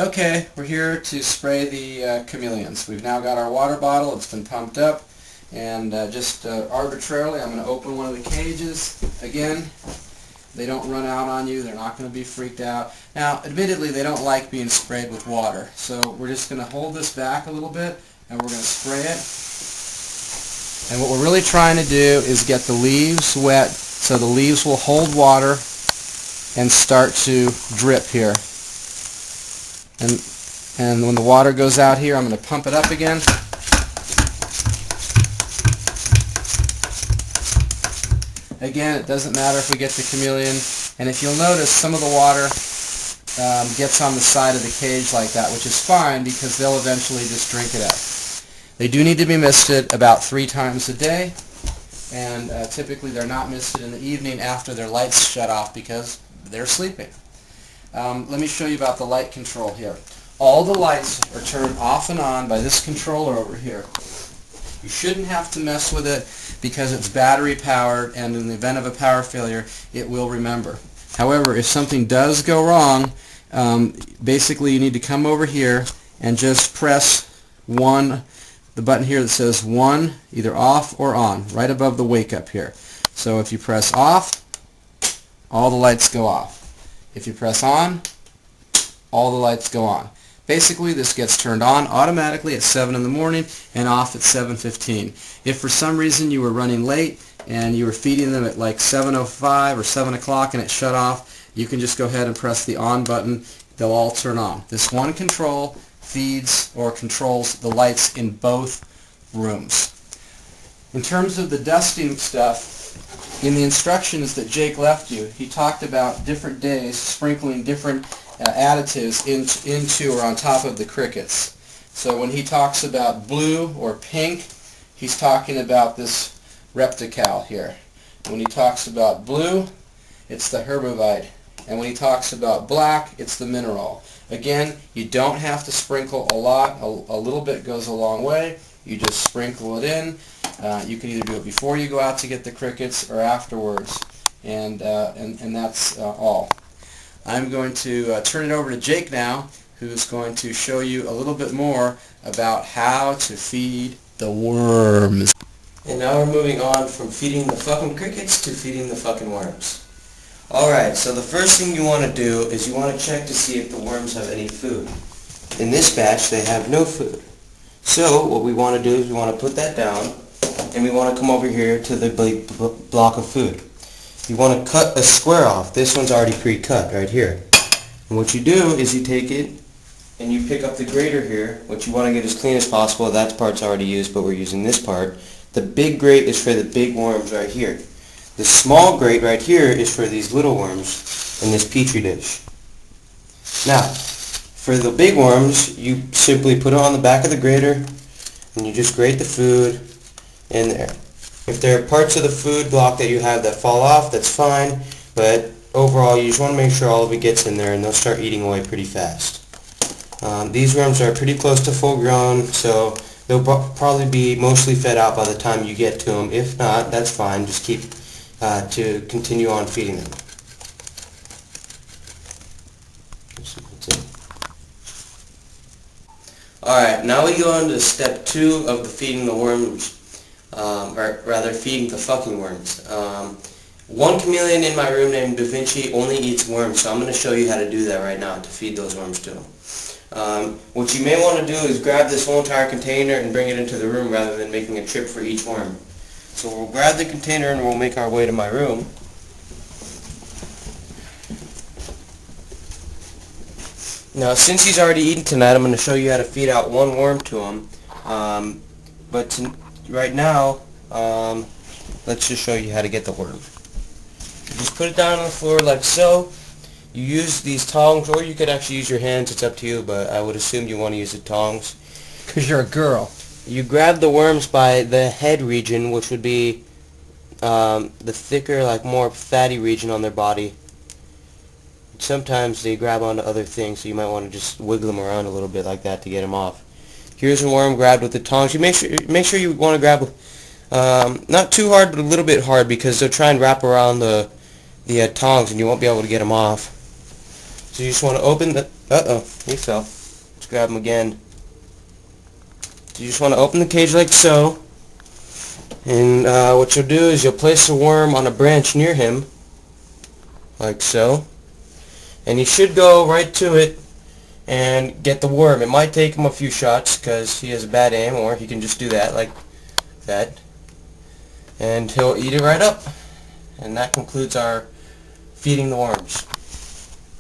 Okay, we're here to spray the chameleons. We've now got our water bottle. It's been pumped up, and just arbitrarily I'm going to open one of the cages. Again, they don't run out on you. They're not going to be freaked out. Now, admittedly, they don't like being sprayed with water, so we're just going to hold this back a little bit, and we're going to spray it. And what we're really trying to do is get the leaves wet so the leaves will hold water and start to drip here. And when the water goes out here, I'm going to pump it up again. Again, it doesn't matter if we get the chameleon. And if you'll notice, some of the water gets on the side of the cage like that, which is fine because they'll eventually just drink it up. They do need to be misted about 3 times a day, and typically they're not misted in the evening after their lights shut off because they're sleeping. Let me show you about the light control here. All the lights are turned off and on by this controller over here. You shouldn't have to mess with it because it's battery powered, and in the event of a power failure it will remember. However, if something does go wrong, basically you need to come over here and just press the button here that says 1, either off or on, right above the wake up here. So if you press off, all the lights go off. If you press on, all the lights go on. Basically, this gets turned on automatically at 7 in the morning and off at 7:15. If for some reason you were running late and you were feeding them at like 7:05 or 7 o'clock and it shut off, you can just go ahead and press the on button. They'll all turn on. This one control feeds or controls the lights in both rooms. In terms of the dusting stuff, in the instructions that Jake left you, he talked about different days sprinkling different additives into or on top of the crickets. So when he talks about blue or pink, he's talking about this Reptical here. When he talks about blue, it's the Herbivide. And when he talks about black, it's the Mineral. Again, you don't have to sprinkle a lot. A little bit goes a long way. You just sprinkle it in. You can either do it before you go out to get the crickets or afterwards, and that's all. I'm going to turn it over to Jake now, who's going to show you a little bit more about how to feed the worms. And now we're moving on from feeding the fucking crickets to feeding the fucking worms. Alright, so the first thing you want to do is you want to check to see if the worms have any food. In this batch, they have no food. So what we want to do is we want to put that down, and we want to come over here to the big block of food. You want to cut a square off. This one's already pre-cut right here. And what you do is you take it and you pick up the grater here, which you want to get as clean as possible. That part's already used, but we're using this part. The big grate is for the big worms right here. The small grate right here is for these little worms in this petri dish. Now, for the big worms, you simply put it on the back of the grater and you just grate the food in there. If there are parts of the food block that you have that fall off, that's fine, but overall you just want to make sure all of it gets in there and they'll start eating away pretty fast. These worms are pretty close to full grown, so they'll probably be mostly fed out by the time you get to them. If not, that's fine, just keep to continue on feeding them. Alright, now we go on to step 2 of the feeding the worms, or rather feeding the fucking worms. One chameleon in my room named Da Vinci only eats worms, so I'm going to show you how to do that right now to feed those worms to him. What you may want to do is grab this whole entire container and bring it into the room rather than making a trip for each worm. So we'll grab the container and we'll make our way to my room. Now, since he's already eaten tonight, I'm going to show you how to feed out one worm to him. Right now, let's just show you how to get the worm. Just put it down on the floor like so. You use these tongs, or you could actually use your hands. It's up to you, but I would assume you want to use the tongs. Because you're a girl. You grab the worms by the head region, which would be the thicker, like more fatty region on their body. Sometimes they grab onto other things, so you might want to just wiggle them around a little bit like that to get them off. Here's a worm grabbed with the tongs. You make sure you want to grab not too hard, but a little bit hard, because they'll try and wrap around the tongs, and you won't be able to get them off. So you just want to open Uh-oh, he fell. Let's grab him again. So you just want to open the cage like so. And what you'll do is you'll place a worm on a branch near him, like so. And you should go right to it and get the worm. It might take him a few shots because he has bad aim, or he can just do that, like that. And he'll eat it right up. And that concludes our feeding the worms.